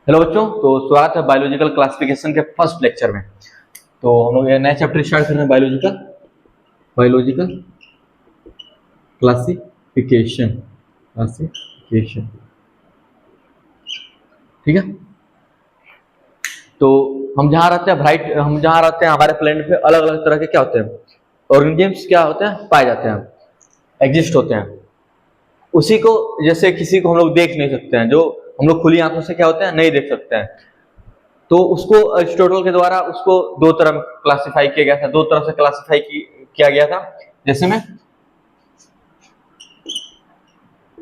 Hello बच्चों, तो स्वागत है बायोलॉजिकल क्लासिफिकेशन के फर्स्ट लेक्चर में। तो हम लोग ये नया चैप्टर स्टार्ट कर रहे हैं, बायोलॉजिकल क्लासिफिकेशन। ठीक है। तो हम जहाँ रहते हैं हमारे प्लेनेट पे अलग अलग तरह के क्या होते हैं, ऑर्गेनिजम्स क्या होते हैं, पाए जाते हैं, एग्जिस्ट होते हैं। उसी को जैसे किसी को हम लोग देख नहीं सकते हैं, जो हम लोग खुली आंखों से क्या होते हैं, नहीं देख सकते हैं। तो उसको अरिस्टोटल के द्वारा उसको दो तरह में क्लासिफाई किया गया था, दो तरह से क्लासिफाई किया गया था। जैसे में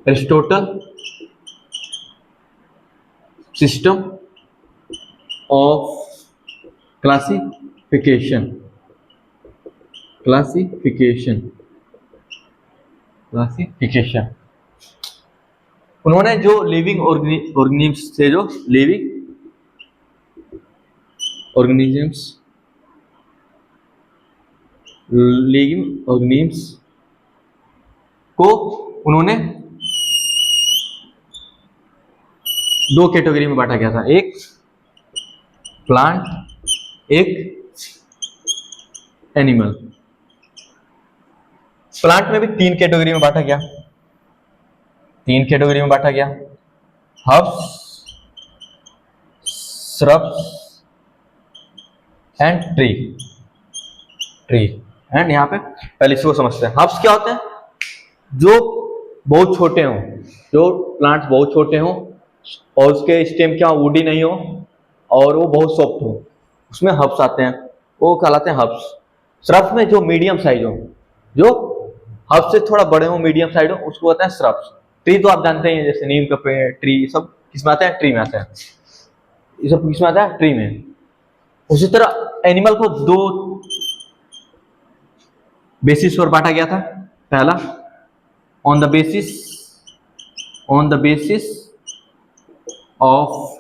अरिस्टोटल सिस्टम ऑफ क्लासिफिकेशन उन्होंने जो लिविंग ऑर्गेनिजम्स थे, जो लिविंग ऑर्गेनिजम्स को उन्होंने दो कैटेगरी में बांटा गया था, एक प्लांट, एक एनिमल। प्लांट में भी तीन कैटेगरी में बांटा गया, herbs, shrubs and tree. And यहाँ पे पहले इसको समझते हैं। हर्ब्स क्या होते हैं? जो बहुत छोटे हों, जो प्लांट्स बहुत छोटे हों और उसके स्टेम क्या वुडी नहीं हो और वो बहुत सॉफ्ट हो, उसमें हर्ब्स आते हैं, वो कहलाते हैं हर्ब्स। श्रब्स में जो मीडियम साइज हो, जो हर्ब्स से थोड़ा बड़े हो, मीडियम साइज हो, उसको कहते हैं श्रब्स। ट्री तो आप जानते हैं, जैसे नीम का पेड़, ट्री, सब किसमें आते हैं? ट्री में आते हैं। ये सब किसमें आता है? ट्री में। उसी तरह एनिमल को दो बेसिस पर बांटा गया था। पहला on the basis of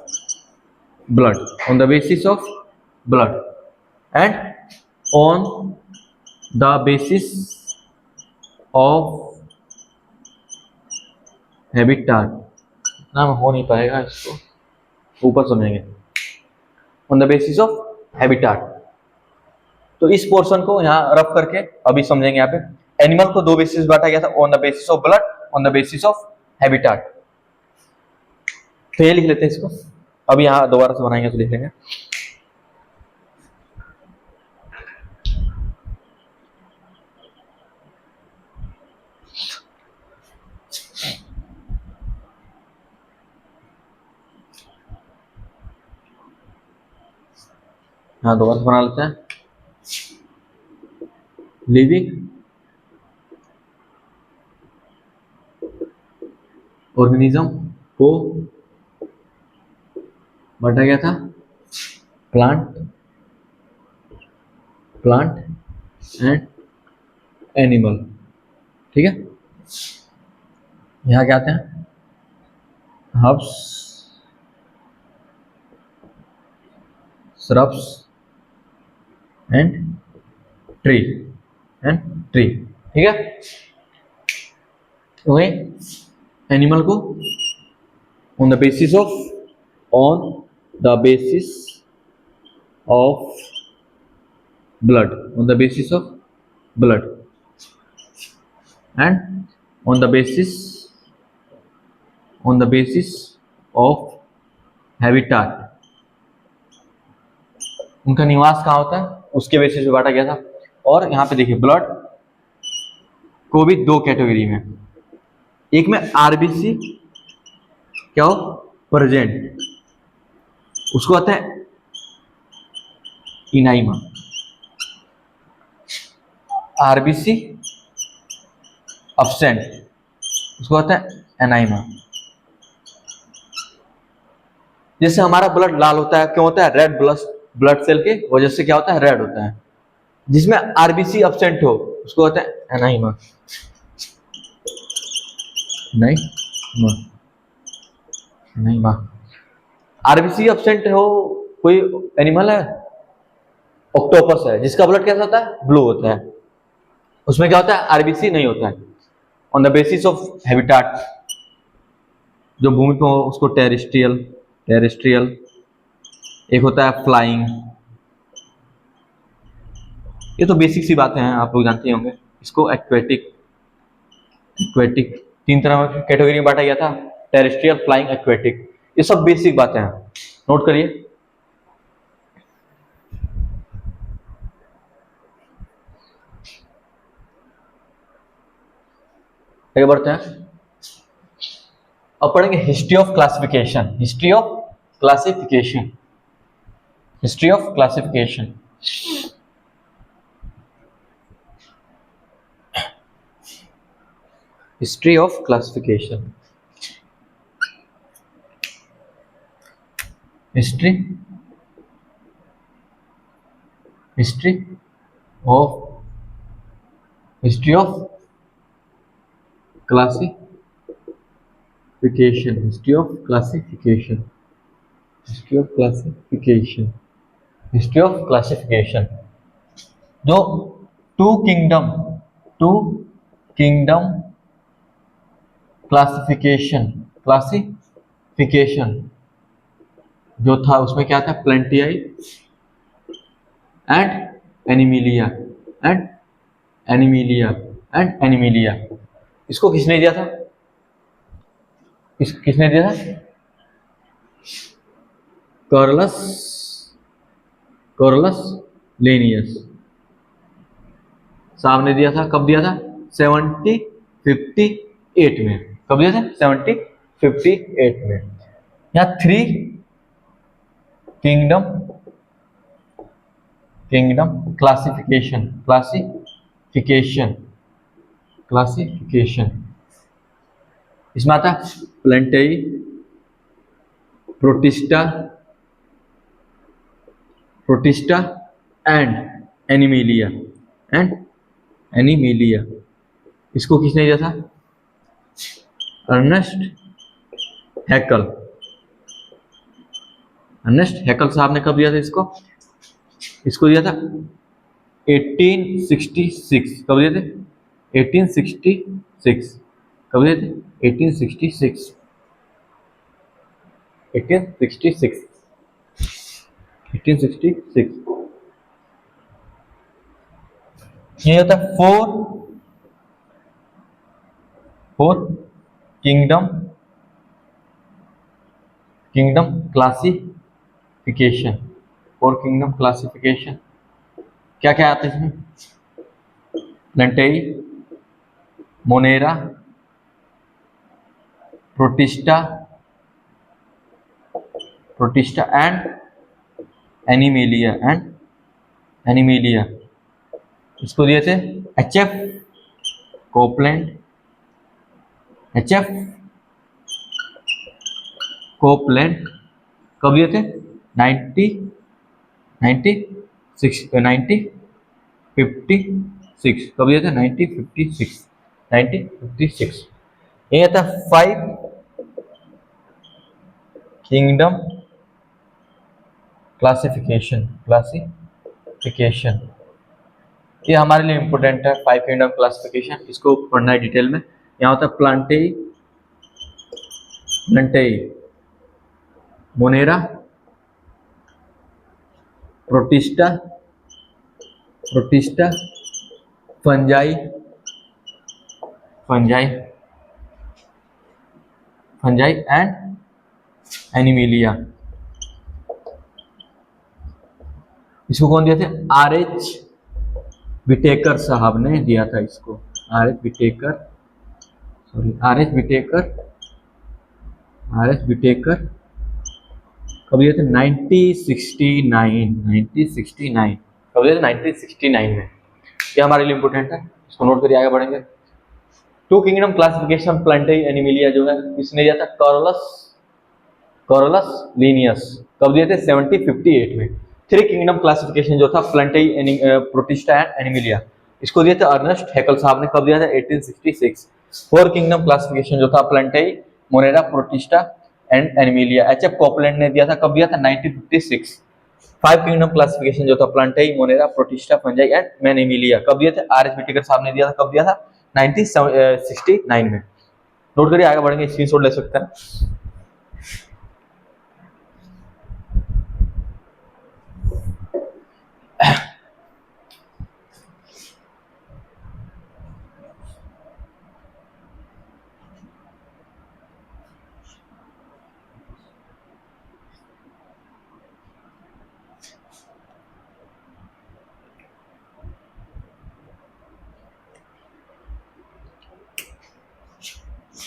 blood, and on the basis of habitat. नाम हो नहीं पाएगा, इसको ऊपर समझेंगे। On the basis of habitat, तो इस पोर्शन को यहाँ रफ करके अभी समझेंगे। यहाँ पे एनिमल को दो बेसिस बांटा गया था, on the basis of blood, on the basis of habitat. तो ये लिख लेते हैं इसको, अभी यहाँ दोबारा से बनाएंगे तो लिख लेंगे। हाँ, दोबारा से बना लेते हैं। लिविंग ऑर्गेनिज्म को बांटा गया था प्लांट एंड एनिमल। ठीक है। यहाँ क्या आते हैं? Herbs, shrubs and tree. ठीक है। वही एनिमल को on the basis of blood, and on the basis of habitat. उनका निवास कहाँ होता है, उसके बेसिस पे बांटा गया था। और यहाँ पे देखिए, ब्लड को भी दो कैटेगरी में, एक में आरबीसी क्या हो, प्रेजेंट, उसको कहते हैं इनाइमा। आरबीसी एब्सेंट, उसको कहते हैं एनाइमा। जैसे हमारा ब्लड लाल होता है, क्यों होता है? रेड ब्लड सेल के वजह से क्या होता है? रेड होता है। जिसमें आरबीसी एब्सेंट हो, उसको कहते हैं एनाइमा। आरबीसी एब्सेंट हो, कोई एनिमल है, ऑक्टोपस है, जिसका ब्लड कैसा होता है? ब्लू होता है। उसमें क्या होता है? आरबीसी नहीं होता है। On the basis of habitat, जो भूमि पे हो उसको टेरेस्ट्रियल टेरेस्ट्रियल, एक होता है फ्लाइंग। ये तो बेसिक सी बातें हैं, आप लोग जानते ही होंगे। इसको एक्वेटिक, एक्वेटिक तीन तरह की कैटेगरी में बांटा गया था, टेरेस्ट्रियल, फ्लाइंग, एक्वेटिक। ये सब बेसिक बातें हैं, नोट करिए। आगे बढ़ते हैं, अब पढ़ेंगे history of classification. History of classification, history of classification. History of classification, history, history of, history of classification, history of classification, history of classification, history of classification. जो टू किंगडम क्लासिफिकेशन, क्लासिफिकेशन जो था उसमें क्या था, plantae and animalia, and animalia, and animalia. इसको किसने दिया था, किसने दिया था? कार्लस लेनियस साहब ने दिया था। कब दिया था? 1758 में। कब दिया था? 1758 में। यहाँ थ्री किंगडम क्लासिफिकेशन, क्लासिफिकेशन इसमें आता है प्लेंटेई, प्रोटिस्टा एंड एनिमिलिया, इसको किसने दिया था? अर्नेस्ट हैकल साहब ने कब दिया था इसको? इसको दिया था 1866। कब दिए थे? 1866। कब दिए थे? 1866। ये होता है four kingdom classification, four kingdom classification. क्या क्या आते हैं इसमें? प्लेंटेई, मोनेरा, प्रोटिस्टा एंड एनिमिलिया, इसको दिए थे एचएफ कोपलैंड, कब दिए थे? 1956। कब दिए थे? 1956। ये था 5 किंगडम क्लासिफिकेशन। ये हमारे लिए इंपॉर्टेंट है, 5 किंगडम क्लासिफिकेशन। इसको पढ़ना है डिटेल में। यहाँ होता है plantae, monera, protista, fungi and animalia. इसको कौन दिया था? आर.एच. विटेकर साहब ने दिया था इसको। आर.एच. विटेकर कब दिया था? 1969। कब दिया था? 1969 में। ये हमारे लिए इंपोर्टेंट है, इसको नोट करिए, आगे बढ़ेंगे। टू किंगडम क्लासिफिकेशन प्लेंटेई एनिमिलिया जो है इसने दिया था कार्लस लीनियस। कब दिए थे? 1758 में। थ्री किंगडम क्लासिफिकेशन जो था प्लेंटेई, प्रोटिस्टा एंड एनिमिलिया, इसको दिए थे अर्नेस्ट हैकल साहब ने। कब दिया था? 1866। फोर किंगडम क्लासिफिकेशन जो था plantae, monera, protista and animalia, H F Copeland ने दिया था। कब दिया था? 1956। फाइव किंगडम क्लासिफिकेशन जो था plantae, monera, protista, fungi and animalia, कब दिए थे? आर.एच. विटेकर साहब ने दिया था। कब दिया था? 1969 में। नोट करिए, आगे बढ़ेंगे, स्क्रीनशॉट ले सकते हैं।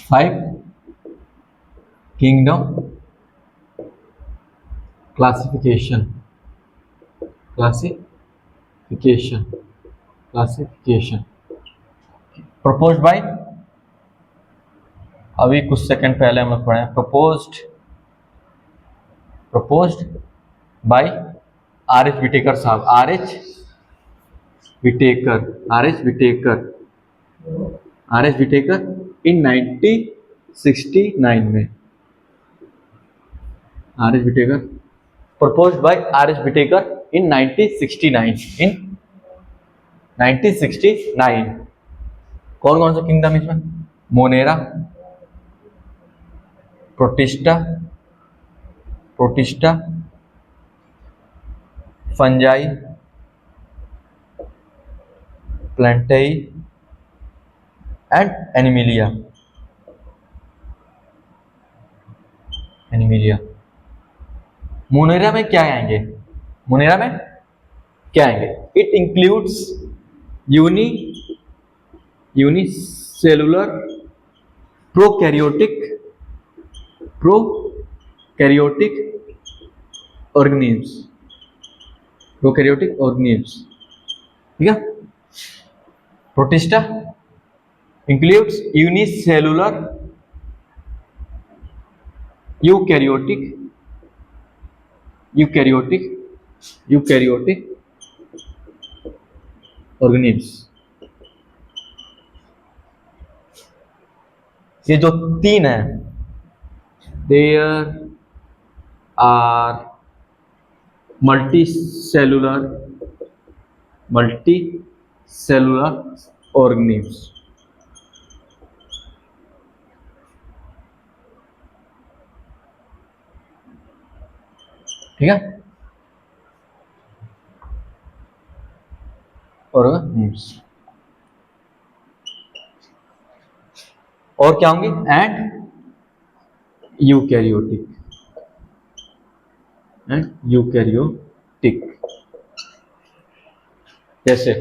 5 किंगडम क्लासिफिकेशन प्रपोज्ड बाय, अभी कुछ सेकंड पहले हम लोग पढ़े, proposed by R H Whittaker साहब, आर एच विटेकर इन 1969 में, R H Whittaker, proposed by R H Whittaker in 1969। कौन कौन सा किंगडम इसमें? Monera, protista, fungi, plantae and animalia. Monera में क्या आएंगे? It includes unicellular prokaryotic organisms, ठीक है। Protista includes unicellular eukaryotic organisms। ये जो तीन है, there are multicellular organisms, ठीक है। ऑर्गेनिम्स और क्या होंगे? एंड यूकैरियोटिक जैसे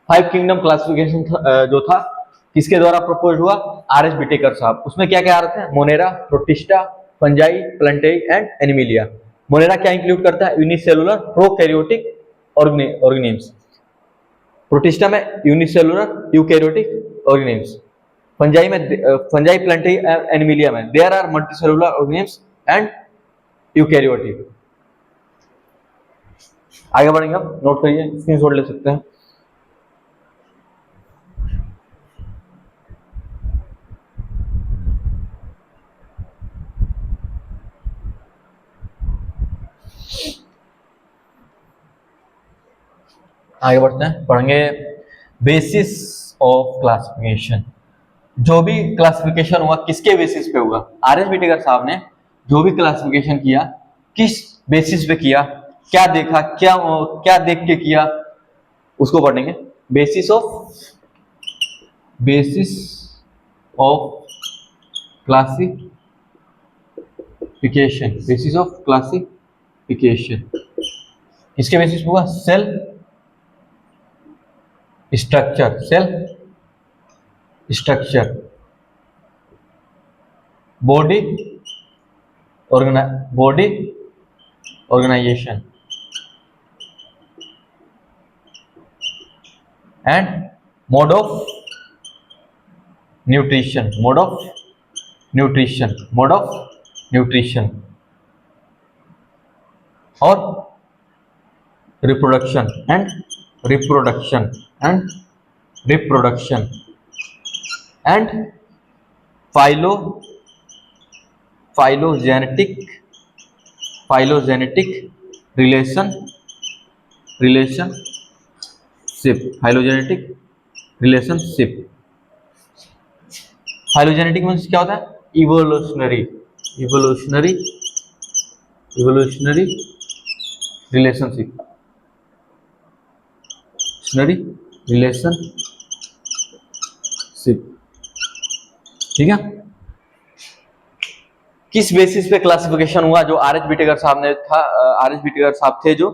5 किंगडम क्लासिफिकेशन जो था किसके द्वारा प्रपोज हुआ? आर एच विटेकर साहब। उसमें क्या क्या आ रहे थे? Monera, protista, fungi, plantae and animalia. Monera क्या इंक्लूड करता है? Unicellular prokaryotic organisms. प्रोटिस्टा में unicellular eukaryotic organisms. Fungi, plantae, animalia में there are multicellular organisms and eukaryotic. आगे बढ़ेंगे, हम नोट करिए, स्क्रीनशॉट ले सकते हैं। आगे बढ़ते हैं, पढ़ेंगे बेसिस ऑफ क्लासिफिकेशन। जो भी क्लासिफिकेशन हुआ किसके बेसिस पे हुआ? आर एच विटेकर साहब ने जो भी क्लासिफिकेशन किया किस बेसिस पे किया, क्या देखा, क्या देख के किया, उसको पढ़ेंगे। बेसिस ऑफ क्लासिफिकेशन, किसके बेसिस पे हुआ? Cell structure, body organisation and mode of nutrition और reproduction and phylogenetic relationship। Phylogenetic means क्या होता है? इवोल्यूशनरी रिलेशनशिप, ठीक है। किस बेसिस पे क्लासिफिकेशन हुआ? जो आर एच विटेकर साहब थे, जो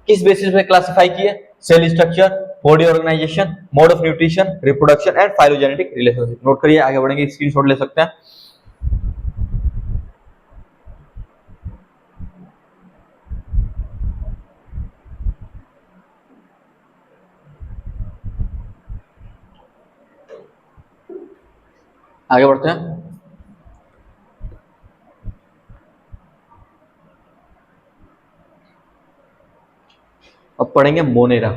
किस बेसिस पे क्लासिफाई किए? Cell structure, body organisation, mode of nutrition, reproduction and phylogenetic relationship. Note करिए, आगे बढ़ेंगे, स्क्रीनशॉट ले सकते हैं। आगे बढ़ते हैं। अब पढ़ेंगे मोनेरा।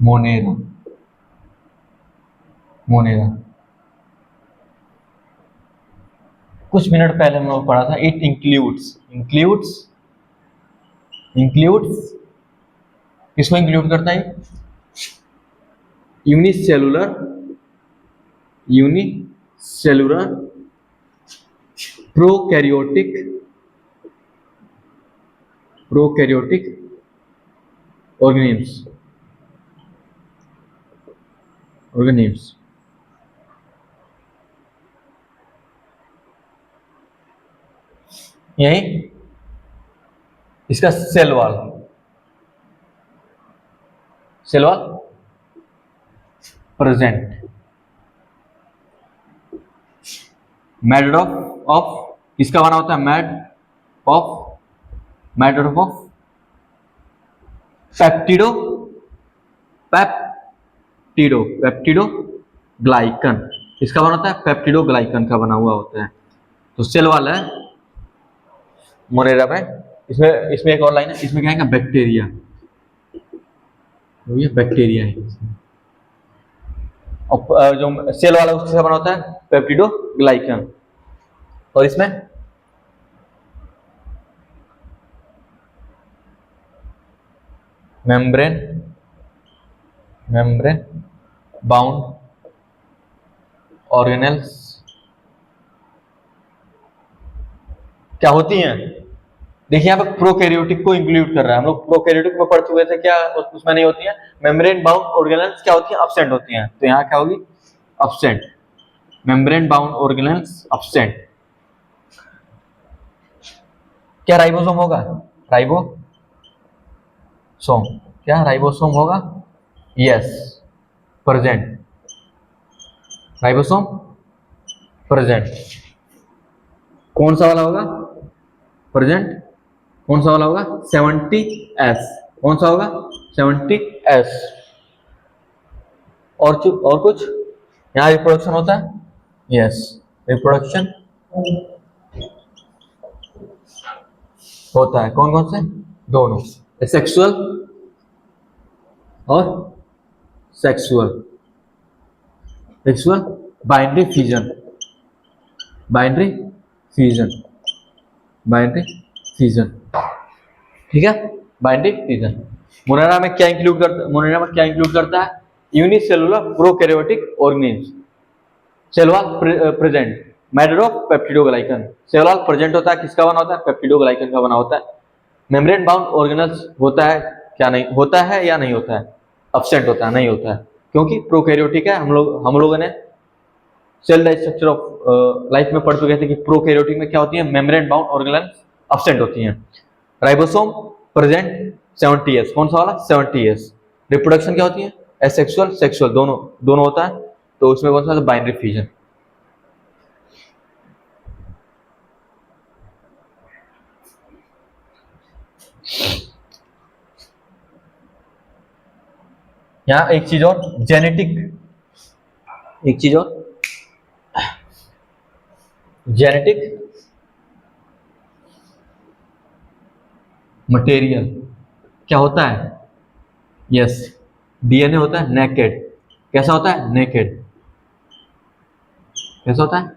मोनेरा मोनेरा कुछ मिनट पहले हम लोग पढ़ा था। इट इंक्लूड्स किसको इंक्लूड करता है? Unicellular prokaryotic organisms. यही इसका cell wall present made of किसका बना होता है? Made of peptidoglycan. किसका बना होता है? पेप्टिडोग्लाइकन का बना हुआ होता है। तो सेल वॉल है मोनेरा में। इसमें एक और लाइन है, इसमें क्या है? बैक्टीरिया। ये बैक्टीरिया है। और जो सेल वाला उससे बना होता है पेप्टिडोग्लाइकन। और इसमें मेम्ब्रेन बाउंड ऑर्गेनेल्स क्या होती हैं? देखिए यहाँ पे प्रोकैरियोटिक को इंक्लूड कर रहा है। हम लोग प्रोकैरियोटिक में पढ़ चुके थे, क्या उसमें नहीं होती है? मेम्ब्रेन बाउंड ऑर्गेनेल्स क्या होती है? अब्सेंट होती हैं। तो यहाँ क्या होगी? Absent. Membrane bound organelles absent. क्या राइबोसोम होगा? राइबोसोम होगा? Yes, present. Ribosome present. कौन सा वाला होगा? प्रेजेंट। कौन सा वाला होगा? 70S। कौन सा होगा? 70S। और कुछ यहाँ रिप्रोडक्शन होता है? यस, रिप्रोडक्शन होता है। कौन से? दोनों, सेक्सुअल और सेक्सुअल बाइनरी फ्यूजन। ठीक है, बाइनरी फ्यूजन। मोनेरा में क्या इंक्लूड करता है? Unicellular prokaryotic organisms. Cell wall present made of peptidoglycan. Cell wall present होता है, किसका बना होता है? पेप्टिडोग्लाइकन का बना होता है। मेम्ब्रेन बाउंड ऑर्गेनेल्स होता है क्या? नहीं होता है या नहीं होता है? अब्सेंट होता है, नहीं होता है, क्योंकि प्रोकैरियोटिक है। हम लोगों ने सेल स्ट्रक्चर ऑफ लाइफ में पढ़ चुके थे कि प्रोकैरियोटिक में क्या होती है? मेम्ब्रेन बाउंड ऑर्गेनेल्स अब्सेंट होती हैं। Ribosome present 70S। कौन सा वाला? 70S। रिप्रोडक्शन क्या होती है? एसेक्सुअल सेक्सुअल दोनों होता है। तो उसमें कौन सा? Binary fusion. यहां एक चीज और, जेनेटिक मटेरियल क्या होता है? यस, डीएनए होता है नेकेड। कैसा होता है? नेकेड। कैसा होता है?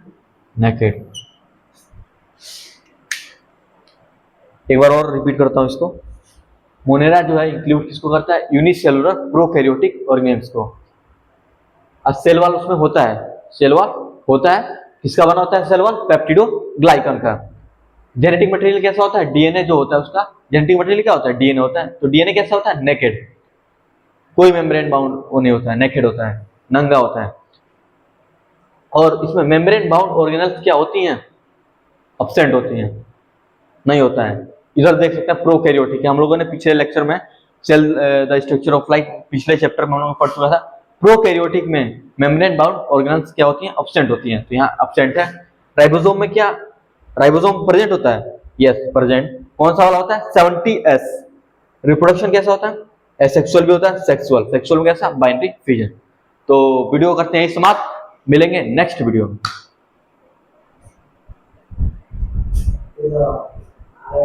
नेकेड। एक बार और रिपीट करता हूं इसको। मोनेरा जो है इंक्लूड किसको करता है? यूनिसेलुलर प्रोकैरियोटिक ऑर्गेनिम्स को। अब सेल वॉल उसमें होता है, किसका बना होता है? सेल वॉल पेप्टिडोग्लाइकन का। जेनेटिक मटेरियल कैसा होता है? डीएनए जो होता है उसका जेनेटिक मटेरियल क्या होता है? डीएनए होता है। तो डीएनए कैसा होता है? नेकेड। कोई मेम्ब्रेन बाउंड वो नहीं होता है, नेकेड होता है, नंगा होता है। और इसमें मेम्ब्रेन बाउंड ऑर्गेनेल्स क्या होती हैं? अब्सेंट होती हैं, नहीं होता है। इधर देख सकते हैं प्रोकैरियोटिक। हम लोगों ने पिछले लेक्चर में cell the structure of life पिछले चैप्टर में हम लोग पढ़ चुका था। प्रोकैरियोटिक में मेम्ब्रेन बाउंड ऑर्गेनेल्स क्या होती हैं, एब्सेंट होती हैं, तो यहाँ एब्सेंट है। राइबोसोम में क्या, राइबोसोम प्रेजेंट होता है, यस प्रेजेंट। कौन सा वाला होता है, 70S। रिप्रोडक्शन कैसा होता है, एसेक्सुअल भी होता है, सेक्सुअल, सेक्सुअल में कैसा, बाइनरी फिजन। तो वीडियो करते हैं समाप्त, मिलेंगे नेक्स्ट वीडियो में।